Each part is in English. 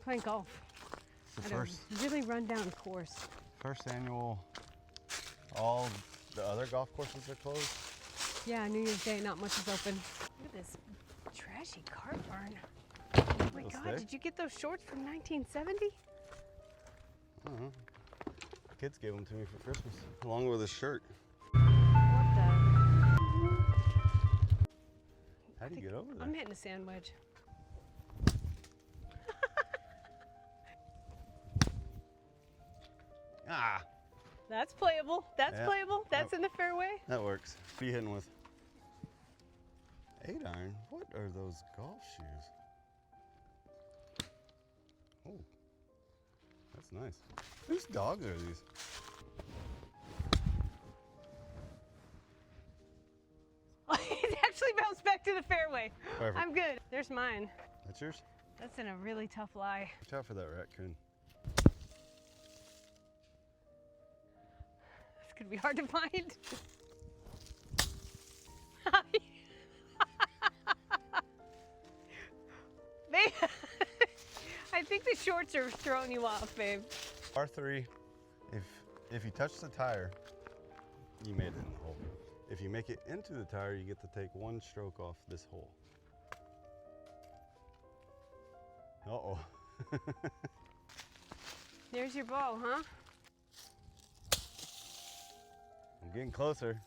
Playing golf. It's the first, Really run down course. first annual. All the other golf courses are closed. Yeah, New Year's Day, not much is open. Look at this trashy cart barn. Oh my God, did you get those shorts from 1970? I don't know. Kids gave them to me for Christmas, along with a shirt. What the? How do you get over there? I'm hitting a sand wedge. Ah, That's playable. That's Yeah. playable. That's in the fairway. that works. What are you hitting with? 8-iron? What are those golf shoes? Oh, that's nice. Whose dogs are these? It actually bounced back to the fairway. Perfect. I'm good. There's mine. That's yours? That's in a really tough lie. Watch out for that raccoon. It's gonna be hard to find. Babe, I think the shorts are throwing you off, babe. R3, if you touch the tire, you made it in the hole. If you make it into the tire, you get to take one stroke off this hole. Uh-oh. There's your ball, huh? I'm getting closer.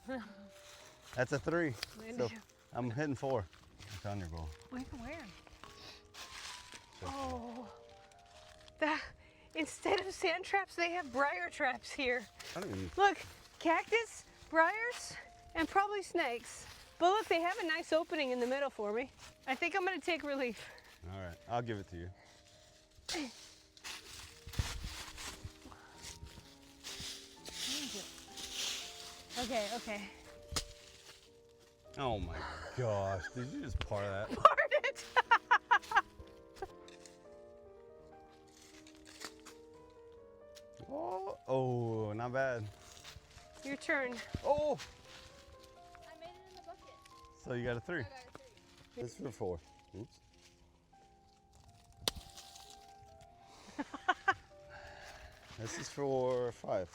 That's a 3. So I'm hitting 4. I found your ball. Wait, where? Oh, instead of sand traps, they have briar traps here. I don't even, Look, cactus, briars, and probably snakes. But look, they have a nice opening in the middle for me. I think I'm gonna take relief. all right, I'll give it to you. Okay. Oh my gosh, did you just par that? Part it. Oh, not bad. Your turn. Oh, I made it in the bucket. so you got a 3. I got a 3. This is for 4. Oops. This is for 5.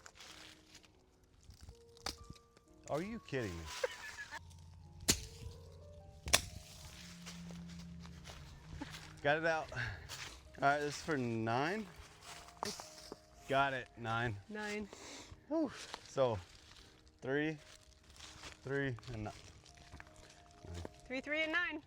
Are you kidding me? Got it out. All right, this is for 9. Got it, 9. 9. Whew. So 3, 3, and 9. 3, 3, and 9.